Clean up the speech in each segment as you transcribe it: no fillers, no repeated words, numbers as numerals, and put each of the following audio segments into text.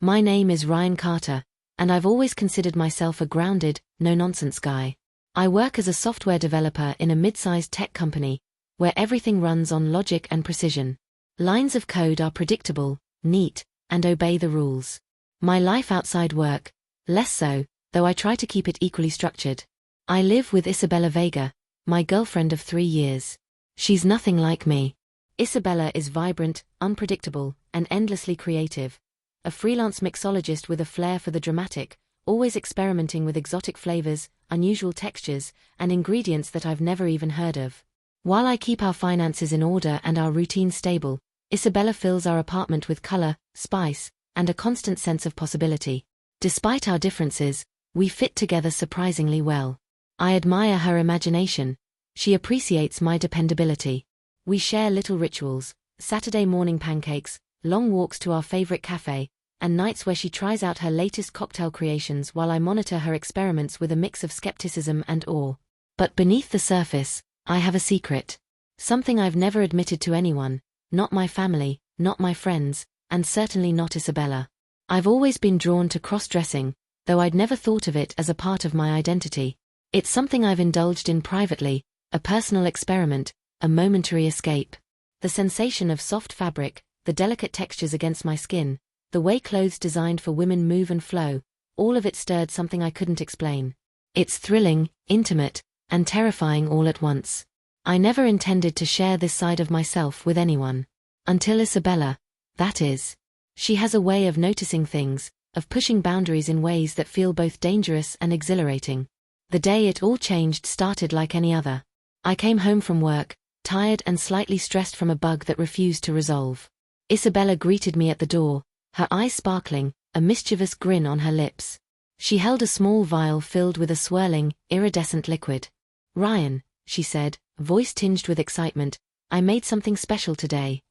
My name is Ryan Carter, and I've always considered myself a grounded, no-nonsense guy. I work as a software developer in a mid-sized tech company, where everything runs on logic and precision. Lines of code are predictable, neat, and obey the rules. My life outside work, less so, though I try to keep it equally structured. I live with Isabella Vega, my girlfriend of 3 years. She's nothing like me. Isabella is vibrant, unpredictable, and endlessly creative. A freelance mixologist with a flair for the dramatic, always experimenting with exotic flavors, unusual textures, and ingredients that I've never even heard of. While I keep our finances in order and our routine stable, Isabella fills our apartment with color, spice, and a constant sense of possibility. Despite our differences, we fit together surprisingly well. I admire her imagination. She appreciates my dependability. We share little rituals, Saturday morning pancakes, long walks to our favorite cafe, and nights where she tries out her latest cocktail creations while I monitor her experiments with a mix of skepticism and awe. But beneath the surface, I have a secret. Something I've never admitted to anyone, not my family, not my friends, and certainly not Isabella. I've always been drawn to cross-dressing, though I'd never thought of it as a part of my identity. It's something I've indulged in privately, a personal experiment, a momentary escape. The sensation of soft fabric, the delicate textures against my skin, the way clothes designed for women move and flow, all of it stirred something I couldn't explain. It's thrilling, intimate, and terrifying all at once. I never intended to share this side of myself with anyone. Until Isabella, that is. She has a way of noticing things, of pushing boundaries in ways that feel both dangerous and exhilarating. The day it all changed started like any other. I came home from work, tired and slightly stressed from a bug that refused to resolve. Isabella greeted me at the door, her eyes sparkling, a mischievous grin on her lips. She held a small vial filled with a swirling, iridescent liquid. "Ryan," she said, voice tinged with excitement, "I made something special today."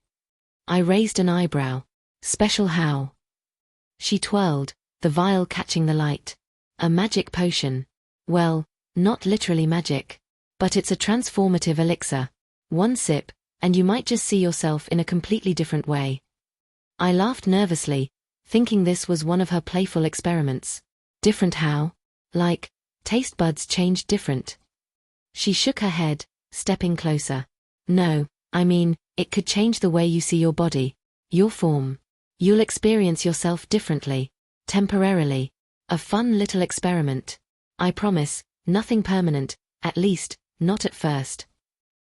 I raised an eyebrow. "Special how?" She twirled, the vial catching the light. "A magic potion." "Well, not literally magic. But it's a transformative elixir. One sip, and you might just see yourself in a completely different way." I laughed nervously, thinking this was one of her playful experiments. "Different how? Like, taste buds changed different?" She shook her head, stepping closer. "No, I mean, it could change the way you see your body, your form. You'll experience yourself differently, temporarily. A fun little experiment. I promise, nothing permanent, at least, not at first."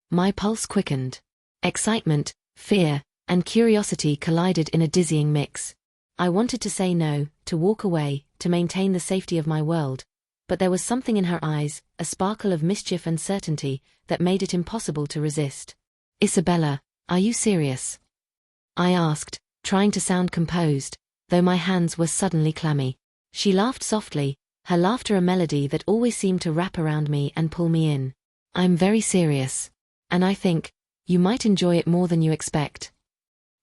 My pulse quickened. Excitement, fear, and curiosity collided in a dizzying mix. I wanted to say no, to walk away, to maintain the safety of my world, but there was something in her eyes, a sparkle of mischief and certainty, that made it impossible to resist. "Isabella, are you serious?" I asked, trying to sound composed, though my hands were suddenly clammy. She laughed softly, her laughter a melody that always seemed to wrap around me and pull me in. "I'm very serious. And I think, you might enjoy it more than you expect."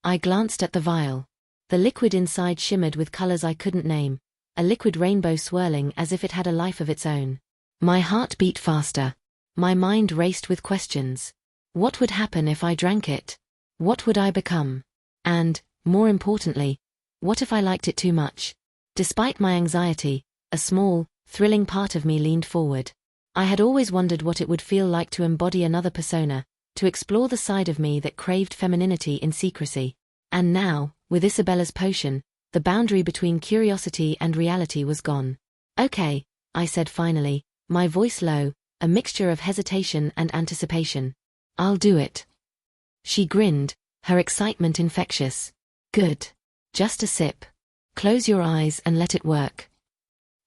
I glanced at the vial. The liquid inside shimmered with colors I couldn't name, a liquid rainbow swirling as if it had a life of its own. My heart beat faster. My mind raced with questions. What would happen if I drank it? What would I become? And, more importantly, what if I liked it too much? Despite my anxiety, a small, thrilling part of me leaned forward. I had always wondered what it would feel like to embody another persona, to explore the side of me that craved femininity in secrecy. And now, with Isabella's potion, the boundary between curiosity and reality was gone. "Okay," I said finally, my voice low, a mixture of hesitation and anticipation. "I'll do it." She grinned, her excitement infectious. "Good. Just a sip. Close your eyes and let it work."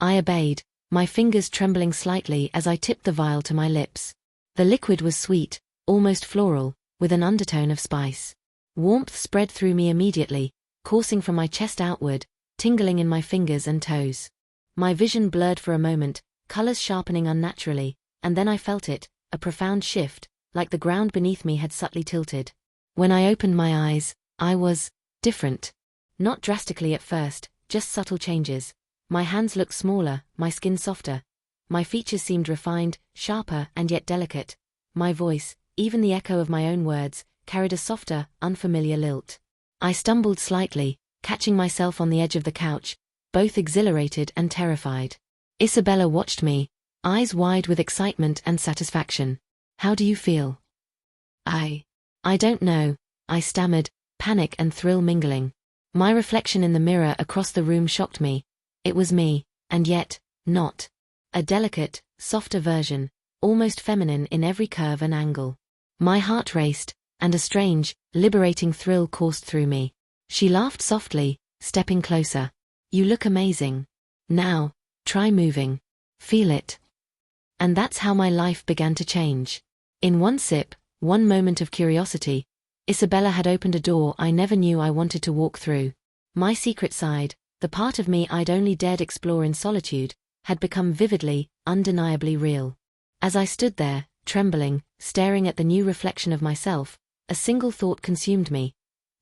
I obeyed, my fingers trembling slightly as I tipped the vial to my lips. The liquid was sweet, almost floral, with an undertone of spice. Warmth spread through me immediately, coursing from my chest outward, tingling in my fingers and toes. My vision blurred for a moment, colors sharpening unnaturally, and then I felt it, a profound shift, like the ground beneath me had subtly tilted. When I opened my eyes, I was different. Not drastically at first, just subtle changes. My hands looked smaller, my skin softer. My features seemed refined, sharper and yet delicate. My voice, even the echo of my own words, carried a softer, unfamiliar lilt. I stumbled slightly, catching myself on the edge of the couch, both exhilarated and terrified. Isabella watched me, eyes wide with excitement and satisfaction. "How do you feel?" I don't know," I stammered, panic and thrill mingling. My reflection in the mirror across the room shocked me. It was me, and yet, not. A delicate, softer version, almost feminine in every curve and angle. My heart raced, and a strange, liberating thrill coursed through me. She laughed softly, stepping closer. "You look amazing. Now, try moving. Feel it." And that's how my life began to change. In one sip, one moment of curiosity, Isabella had opened a door I never knew I wanted to walk through. My secret side, the part of me I'd only dared explore in solitude, had become vividly, undeniably real. As I stood there, trembling, staring at the new reflection of myself, a single thought consumed me.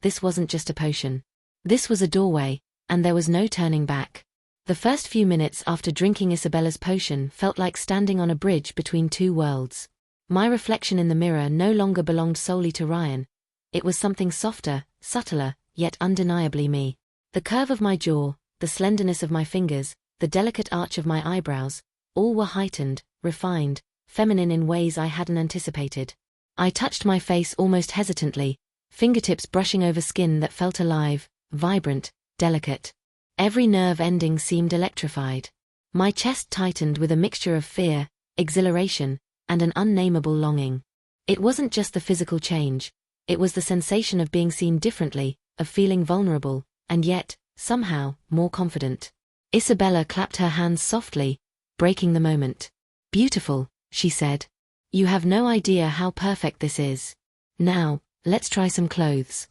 This wasn't just a potion. This was a doorway, and there was no turning back. The first few minutes after drinking Isabella's potion felt like standing on a bridge between two worlds. My reflection in the mirror no longer belonged solely to Ryan. It was something softer, subtler, yet undeniably me. The curve of my jaw, the slenderness of my fingers, the delicate arch of my eyebrows, all were heightened, refined, feminine in ways I hadn't anticipated. I touched my face almost hesitantly, fingertips brushing over skin that felt alive, vibrant, delicate. Every nerve ending seemed electrified. My chest tightened with a mixture of fear, exhilaration, and an unnameable longing. It wasn't just the physical change, it was the sensation of being seen differently, of feeling vulnerable, and yet, somehow, more confident. Isabella clapped her hands softly, breaking the moment. "Beautiful," she said. "You have no idea how perfect this is. Now, let's try some clothes."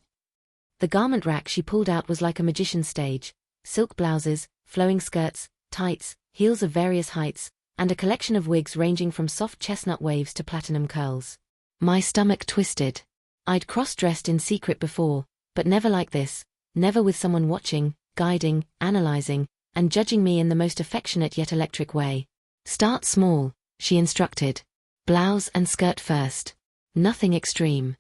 The garment rack she pulled out was like a magician's stage. Silk blouses, flowing skirts, tights, heels of various heights, and a collection of wigs ranging from soft chestnut waves to platinum curls. My stomach twisted. I'd cross-dressed in secret before, but never like this, never with someone watching, guiding, analyzing, and judging me in the most affectionate yet electric way. "Start small," she instructed. "Blouse and skirt first. Nothing extreme."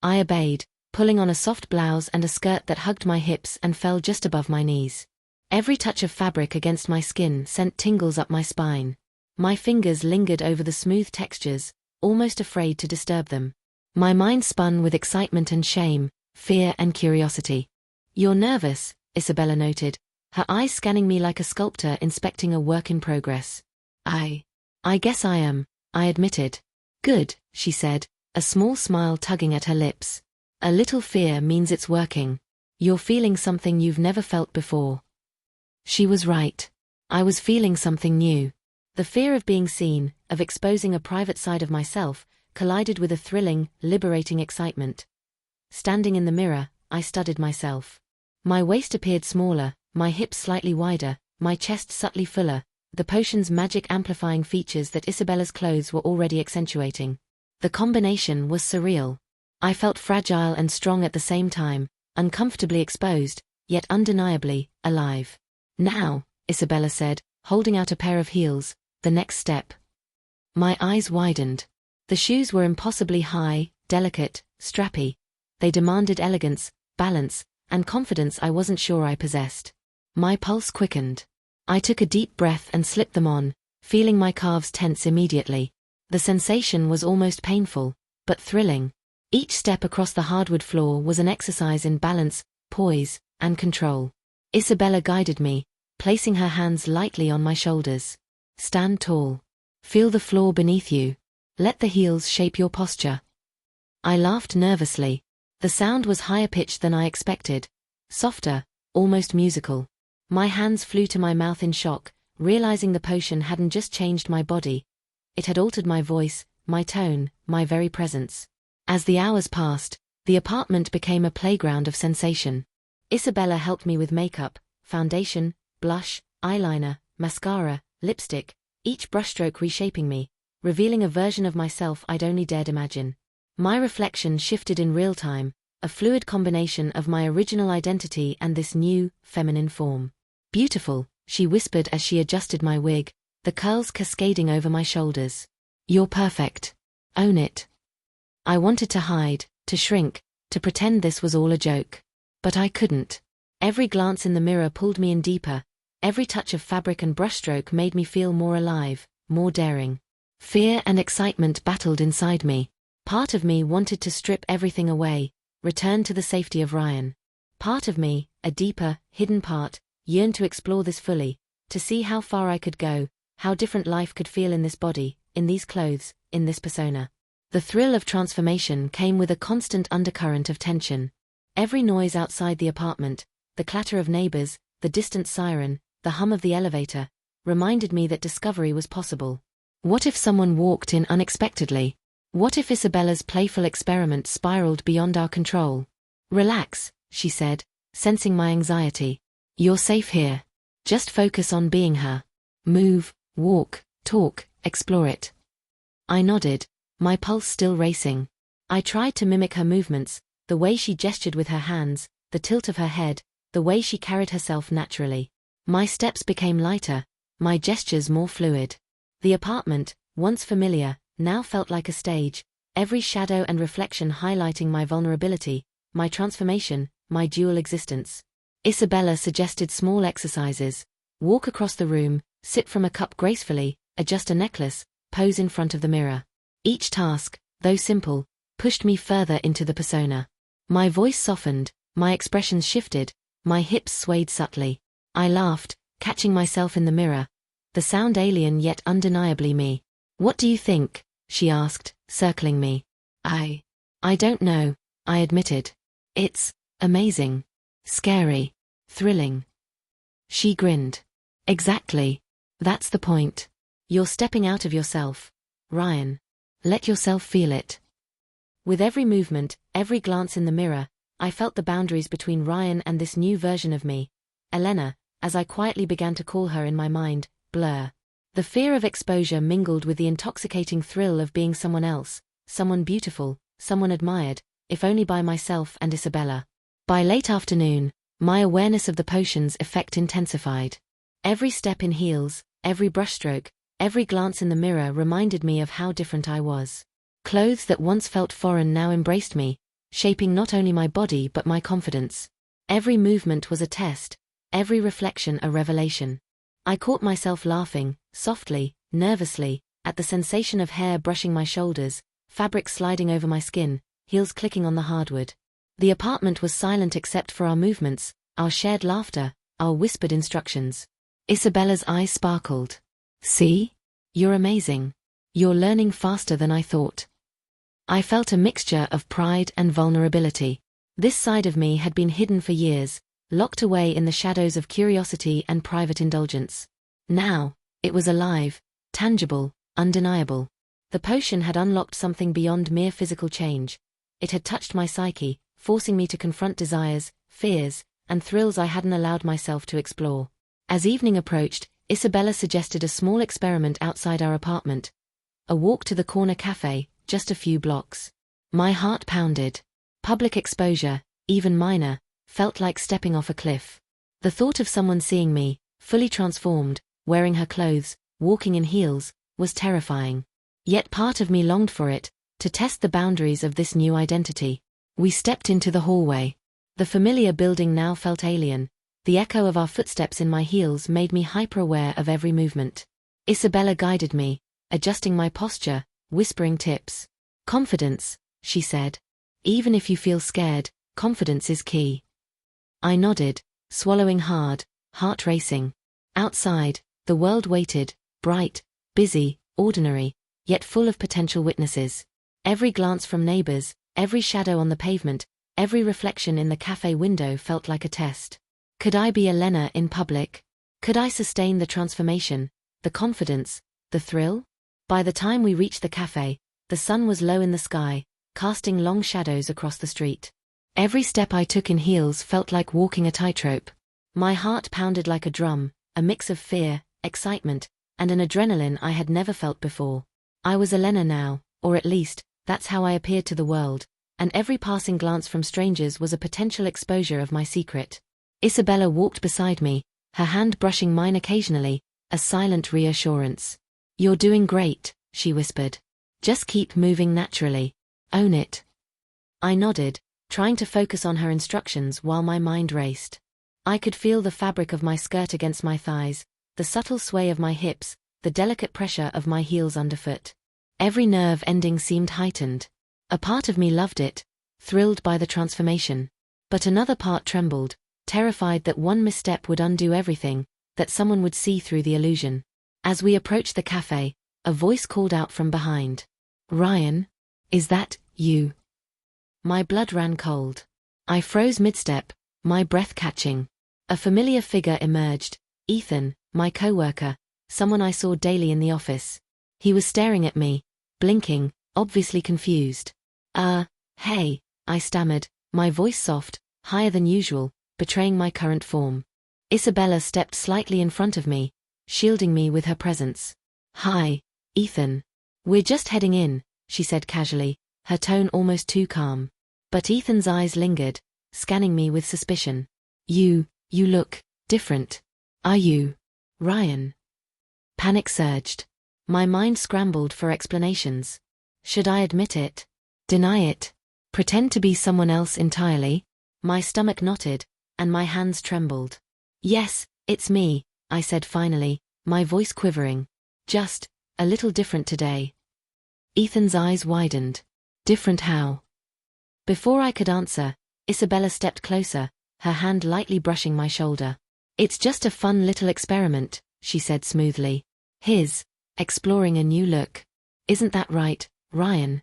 I obeyed, pulling on a soft blouse and a skirt that hugged my hips and fell just above my knees. Every touch of fabric against my skin sent tingles up my spine. My fingers lingered over the smooth textures, almost afraid to disturb them. My mind spun with excitement and shame, fear and curiosity. "You're nervous," Isabella noted, her eyes scanning me like a sculptor inspecting a work in progress. I guess I am," I admitted. "Good," she said, a small smile tugging at her lips. "A little fear means it's working. You're feeling something you've never felt before." She was right. I was feeling something new. The fear of being seen, of exposing a private side of myself, collided with a thrilling, liberating excitement. Standing in the mirror, I studied myself. My waist appeared smaller, my hips slightly wider, my chest subtly fuller, the potion's magic amplifying features that Isabella's clothes were already accentuating. The combination was surreal. I felt fragile and strong at the same time, uncomfortably exposed, yet undeniably alive. "Now," Isabella said, holding out a pair of heels, "the next step." My eyes widened. The shoes were impossibly high, delicate, strappy. They demanded elegance, balance, and confidence I wasn't sure I possessed. My pulse quickened. I took a deep breath and slipped them on, feeling my calves tense immediately. The sensation was almost painful, but thrilling. Each step across the hardwood floor was an exercise in balance, poise, and control. Isabella guided me, placing her hands lightly on my shoulders. "Stand tall. Feel the floor beneath you. Let the heels shape your posture." I laughed nervously. The sound was higher pitched than I expected. Softer, almost musical. My hands flew to my mouth in shock, realizing the potion hadn't just changed my body. It had altered my voice, my tone, my very presence. As the hours passed, the apartment became a playground of sensation. Isabella helped me with makeup, foundation, blush, eyeliner, mascara, lipstick, each brushstroke reshaping me, revealing a version of myself I'd only dared imagine. My reflection shifted in real time, a fluid combination of my original identity and this new, feminine form. "Beautiful," she whispered as she adjusted my wig, the curls cascading over my shoulders. "You're perfect. Own it." I wanted to hide, to shrink, to pretend this was all a joke. But I couldn't. Every glance in the mirror pulled me in deeper. Every touch of fabric and brushstroke made me feel more alive, more daring. Fear and excitement battled inside me. Part of me wanted to strip everything away, return to the safety of Ryan. Part of me, a deeper, hidden part, yearned to explore this fully, to see how far I could go, how different life could feel in this body, in these clothes, in this persona. The thrill of transformation came with a constant undercurrent of tension. Every noise outside the apartment, the clatter of neighbors, the distant siren, the hum of the elevator, reminded me that discovery was possible. What if someone walked in unexpectedly? What if Isabella's playful experiment spiraled beyond our control? Relax, she said, sensing my anxiety. You're safe here. Just focus on being her. Move, walk, talk, explore it. I nodded, my pulse still racing. I tried to mimic her movements, the way she gestured with her hands, the tilt of her head, the way she carried herself naturally. My steps became lighter, my gestures more fluid. The apartment, once familiar, now felt like a stage, every shadow and reflection highlighting my vulnerability, my transformation, my dual existence. Isabella suggested small exercises. Walk across the room, sip from a cup gracefully, adjust a necklace, pose in front of the mirror. Each task, though simple, pushed me further into the persona. My voice softened, my expressions shifted, my hips swayed subtly. I laughed, catching myself in the mirror, the sound alien yet undeniably me. What do you think? She asked, circling me. I don't know, I admitted. It's amazing. Scary. Thrilling. She grinned. Exactly. That's the point. You're stepping out of yourself, Ryan. Let yourself feel it. With every movement, every glance in the mirror, I felt the boundaries between Ryan and this new version of me, Elena, as I quietly began to call her in my mind, blur. The fear of exposure mingled with the intoxicating thrill of being someone else, someone beautiful, someone admired, if only by myself and Isabella. By late afternoon, my awareness of the potion's effect intensified. Every step in heels, every brushstroke, every glance in the mirror reminded me of how different I was. Clothes that once felt foreign now embraced me, shaping not only my body but my confidence. Every movement was a test, every reflection a revelation. I caught myself laughing, softly, nervously, at the sensation of hair brushing my shoulders, fabric sliding over my skin, heels clicking on the hardwood. The apartment was silent except for our movements, our shared laughter, our whispered instructions. Isabella's eyes sparkled. See? You're amazing. You're learning faster than I thought. I felt a mixture of pride and vulnerability. This side of me had been hidden for years, locked away in the shadows of curiosity and private indulgence. Now, it was alive, tangible, undeniable. The potion had unlocked something beyond mere physical change. It had touched my psyche, forcing me to confront desires, fears, and thrills I hadn't allowed myself to explore. As evening approached, Isabella suggested a small experiment outside our apartment. A walk to the corner cafe, just a few blocks. My heart pounded. Public exposure, even minor, felt like stepping off a cliff. The thought of someone seeing me, fully transformed, wearing her clothes, walking in heels, was terrifying. Yet part of me longed for it, to test the boundaries of this new identity. We stepped into the hallway. The familiar building now felt alien. The echo of our footsteps in my heels made me hyper-aware of every movement. Isabella guided me, adjusting my posture, whispering tips. Confidence, she said. Even if you feel scared, confidence is key. I nodded, swallowing hard, heart racing. Outside, the world waited, bright, busy, ordinary, yet full of potential witnesses. Every glance from neighbors, every shadow on the pavement, every reflection in the cafe window felt like a test. Could I be Elena in public? Could I sustain the transformation, the confidence, the thrill? By the time we reached the cafe, the sun was low in the sky, casting long shadows across the street. Every step I took in heels felt like walking a tightrope. My heart pounded like a drum, a mix of fear, excitement, and an adrenaline I had never felt before. I was Elena now, or at least, that's how I appeared to the world, and every passing glance from strangers was a potential exposure of my secret. Isabella walked beside me, her hand brushing mine occasionally, a silent reassurance. You're doing great, she whispered. Just keep moving naturally. Own it. I nodded, trying to focus on her instructions while my mind raced. I could feel the fabric of my skirt against my thighs, the subtle sway of my hips, the delicate pressure of my heels underfoot. Every nerve ending seemed heightened. A part of me loved it, thrilled by the transformation. But another part trembled, terrified that one misstep would undo everything, that someone would see through the illusion. As we approached the cafe, a voice called out from behind. "Ryan? Is that you?" My blood ran cold. I froze mid-step, my breath catching. A familiar figure emerged, Ethan, my coworker, someone I saw daily in the office. He was staring at me, blinking, obviously confused. Hey," I stammered, my voice soft, higher than usual, betraying my current form. Isabella stepped slightly in front of me, shielding me with her presence. "Hi, Ethan. We're just heading in," she said casually, her tone almost too calm. But Ethan's eyes lingered, scanning me with suspicion. You look different. Are you Ryan?" Panic surged. My mind scrambled for explanations. Should I admit it? Deny it? Pretend to be someone else entirely? My stomach knotted, and my hands trembled. "Yes, it's me," I said finally, my voice quivering. "Just a little different today." Ethan's eyes widened. "Different how?" Before I could answer, Isabella stepped closer, her hand lightly brushing my shoulder. "It's just a fun little experiment," she said smoothly. Exploring a new look. Isn't that right, Ryan?"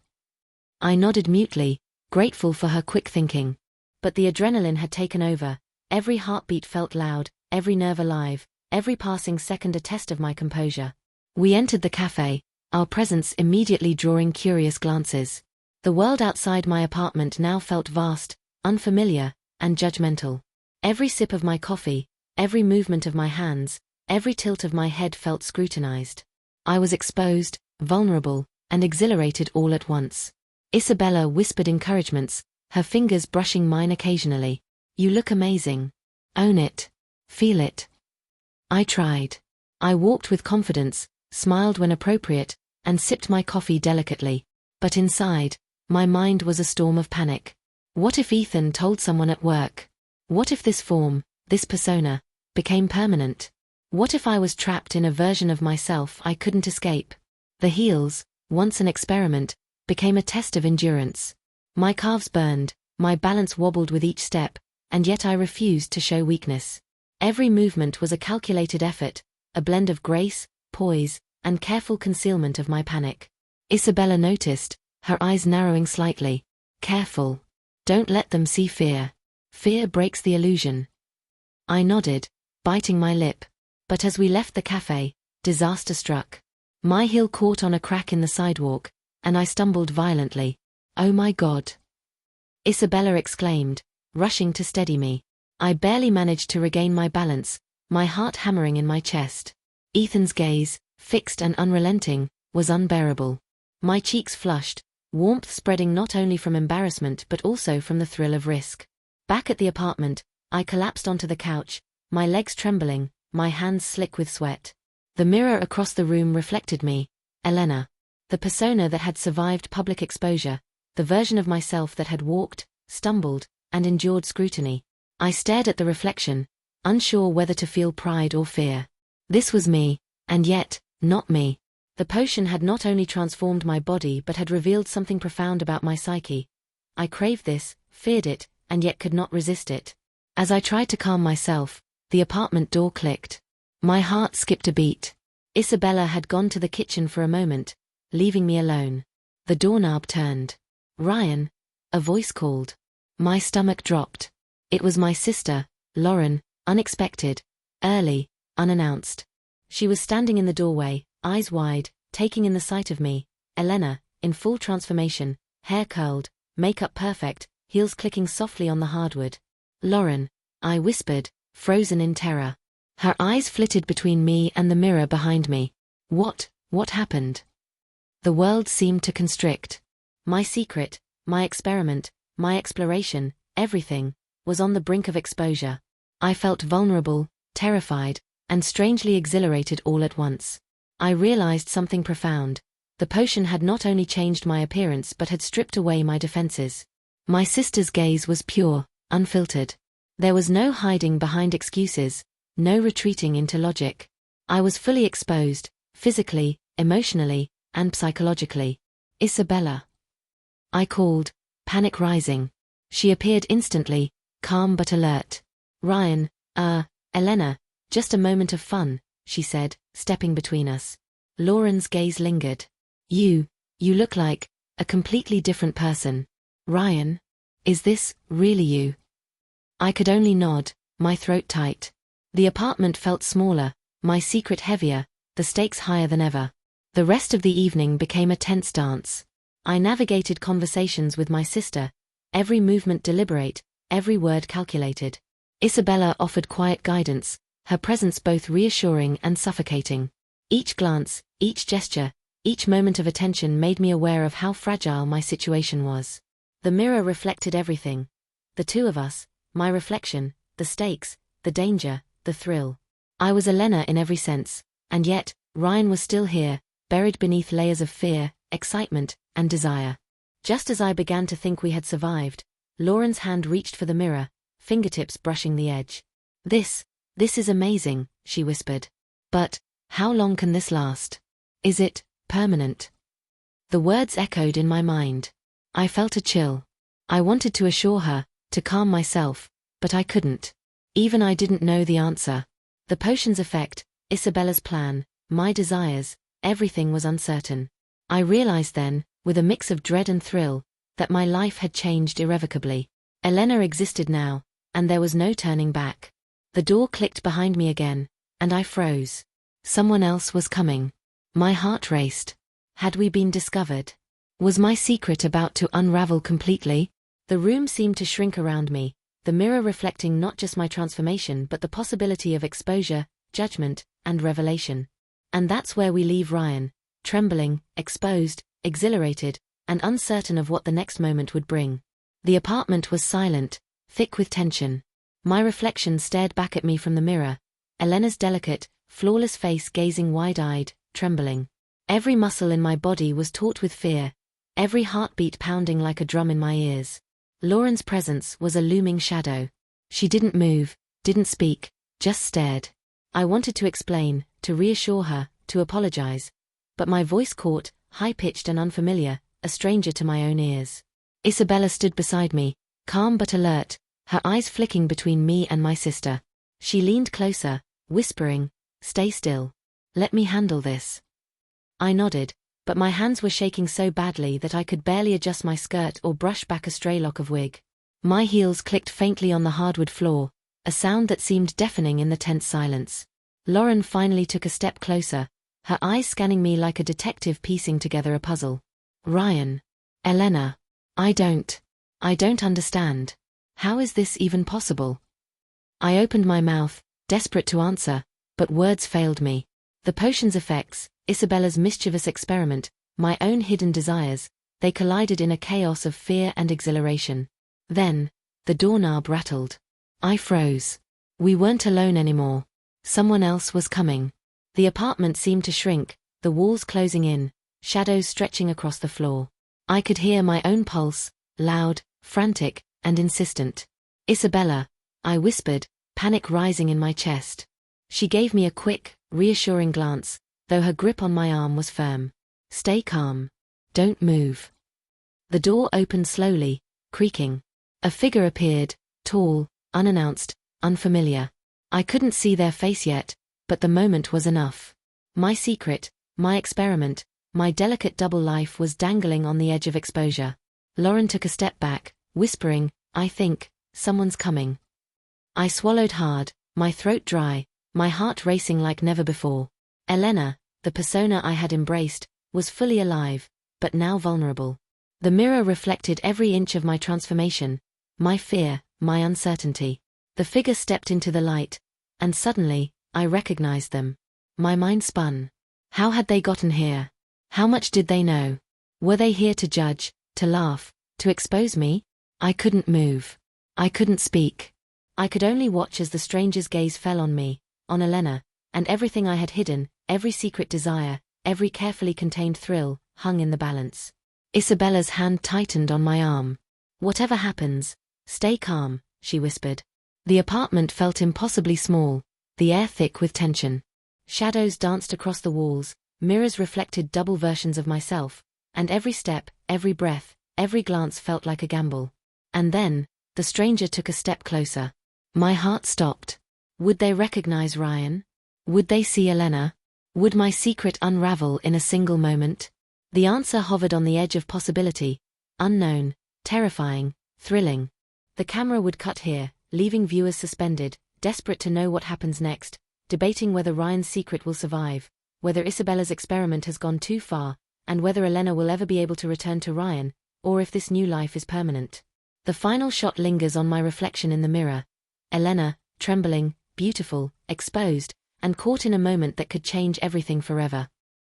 I nodded mutely, grateful for her quick thinking. But the adrenaline had taken over. Every heartbeat felt loud, every nerve alive, every passing second a test of my composure. We entered the cafe, our presence immediately drawing curious glances. The world outside my apartment now felt vast, unfamiliar, and judgmental. Every sip of my coffee, every movement of my hands, every tilt of my head felt scrutinized. I was exposed, vulnerable, and exhilarated all at once. Isabella whispered encouragements, her fingers brushing mine occasionally. "You look amazing. Own it. Feel it." I tried. I walked with confidence, smiled when appropriate, and sipped my coffee delicately. But inside, my mind was a storm of panic. What if Ethan told someone at work? What if this form, this persona, became permanent? What if I was trapped in a version of myself I couldn't escape? The heels, once an experiment, became a test of endurance. My calves burned, my balance wobbled with each step, and yet I refused to show weakness. Every movement was a calculated effort, a blend of grace, poise, and careful concealment of my panic. Isabella noticed, her eyes narrowing slightly. "Careful. Don't let them see fear. Fear breaks the illusion." I nodded, biting my lip. But as we left the cafe, disaster struck. My heel caught on a crack in the sidewalk, and I stumbled violently. "Oh my God!" Isabella exclaimed, rushing to steady me. I barely managed to regain my balance, my heart hammering in my chest. Ethan's gaze, fixed and unrelenting, was unbearable. My cheeks flushed, warmth spreading not only from embarrassment but also from the thrill of risk. Back at the apartment, I collapsed onto the couch, my legs trembling, my hands slick with sweat. The mirror across the room reflected me, Elena. The persona that had survived public exposure, the version of myself that had walked, stumbled, and endured scrutiny. I stared at the reflection, unsure whether to feel pride or fear. This was me, and yet, not me. The potion had not only transformed my body but had revealed something profound about my psyche. I craved this, feared it, and yet could not resist it. As I tried to calm myself, the apartment door clicked. My heart skipped a beat. Isabella had gone to the kitchen for a moment, leaving me alone. The doorknob turned. "Ryan," a voice called. My stomach dropped. It was my sister, Lauren, unexpected, early, unannounced. She was standing in the doorway, eyes wide, taking in the sight of me, Elena, in full transformation, hair curled, makeup perfect, heels clicking softly on the hardwood. "Lauren," I whispered, frozen in terror. Her eyes flitted between me and the mirror behind me. What happened? The world seemed to constrict. My secret, my experiment, my exploration, everything, was on the brink of exposure. I felt vulnerable, terrified, and strangely exhilarated all at once. I realized something profound. The potion had not only changed my appearance but had stripped away my defenses. My sister's gaze was pure, unfiltered. There was no hiding behind excuses, no retreating into logic. I was fully exposed, physically, emotionally, and psychologically. Isabella. I called, panic rising. She appeared instantly, calm but alert. Ryan, Elena, just a moment of fun, she said, stepping between us. Lauren's gaze lingered. You look like a completely different person. Ryan, is this really you? I could only nod, my throat tight. The apartment felt smaller, my secret heavier, the stakes higher than ever. The rest of the evening became a tense dance. I navigated conversations with my sister, every movement deliberate, every word calculated. Isabella offered quiet guidance, her presence both reassuring and suffocating. Each glance, each gesture, each moment of attention made me aware of how fragile my situation was. The mirror reflected everything. The two of us, my reflection, the stakes, the danger, the thrill. I was Elena in every sense, and yet, Ryan was still here, buried beneath layers of fear, excitement, and desire. Just as I began to think we had survived, Lauren's hand reached for the mirror, fingertips brushing the edge. This is amazing, she whispered. But, how long can this last? Is it permanent? The words echoed in my mind. I felt a chill. I wanted to assure her, to calm myself, but I couldn't. Even I didn't know the answer. The potion's effect, Isabella's plan, my desires, everything was uncertain. I realized then, with a mix of dread and thrill, that my life had changed irrevocably. Elena existed now, and there was no turning back. The door clicked behind me again, and I froze. Someone else was coming. My heart raced. Had we been discovered? Was my secret about to unravel completely? The room seemed to shrink around me, the mirror reflecting not just my transformation but the possibility of exposure, judgment, and revelation. And that's where we leave Ryan, trembling, exposed, exhilarated, and uncertain of what the next moment would bring. The apartment was silent, thick with tension. My reflection stared back at me from the mirror, Elena's delicate, flawless face gazing wide-eyed, trembling. Every muscle in my body was taut with fear, every heartbeat pounding like a drum in my ears. Lauren's presence was a looming shadow. She didn't move, didn't speak, just stared. I wanted to explain, to reassure her, to apologize. But my voice caught, high-pitched and unfamiliar, a stranger to my own ears. Isabella stood beside me, calm but alert, her eyes flicking between me and my sister. She leaned closer, whispering, "Stay still. Let me handle this." I nodded, but my hands were shaking so badly that I could barely adjust my skirt or brush back a stray lock of wig. My heels clicked faintly on the hardwood floor, a sound that seemed deafening in the tense silence. Lauren finally took a step closer, her eyes scanning me like a detective piecing together a puzzle. "Ryan. Elena. I don't understand. How is this even possible?" I opened my mouth, desperate to answer, but words failed me. The potion's effects, Isabella's mischievous experiment, my own hidden desires, they collided in a chaos of fear and exhilaration. Then, the doorknob rattled. I froze. We weren't alone anymore. Someone else was coming. The apartment seemed to shrink, the walls closing in, shadows stretching across the floor. I could hear my own pulse, loud, frantic, and insistent. "Isabella," I whispered, panic rising in my chest. She gave me a quick, reassuring glance, though her grip on my arm was firm. "Stay calm. Don't move." The door opened slowly, creaking. A figure appeared, tall, unannounced, unfamiliar. I couldn't see their face yet, but the moment was enough. My secret, my experiment, my delicate double life was dangling on the edge of exposure. Lauren took a step back, whispering, "I think someone's coming." I swallowed hard, my throat dry, my heart racing like never before. Elena, the persona I had embraced, was fully alive, but now vulnerable. The mirror reflected every inch of my transformation, my fear, my uncertainty. The figure stepped into the light, and suddenly, I recognized them. My mind spun. How had they gotten here? How much did they know? Were they here to judge, to laugh, to expose me? I couldn't move. I couldn't speak. I could only watch as the stranger's gaze fell on me, on Elena, and everything I had hidden, every secret desire, every carefully contained thrill, hung in the balance. Isabella's hand tightened on my arm. "Whatever happens, stay calm," she whispered. The apartment felt impossibly small, the air thick with tension. Shadows danced across the walls, mirrors reflected double versions of myself, and every step, every breath, every glance felt like a gamble. And then, the stranger took a step closer. My heart stopped. Would they recognize Ryan? Would they see Elena? Would my secret unravel in a single moment? The answer hovered on the edge of possibility, unknown, terrifying, thrilling. The camera would cut here, leaving viewers suspended, desperate to know what happens next, debating whether Ryan's secret will survive, whether Isabella's experiment has gone too far, and whether Elena will ever be able to return to Ryan, or if this new life is permanent. The final shot lingers on my reflection in the mirror. Elena, trembling, beautiful, exposed, and caught in a moment that could change everything forever.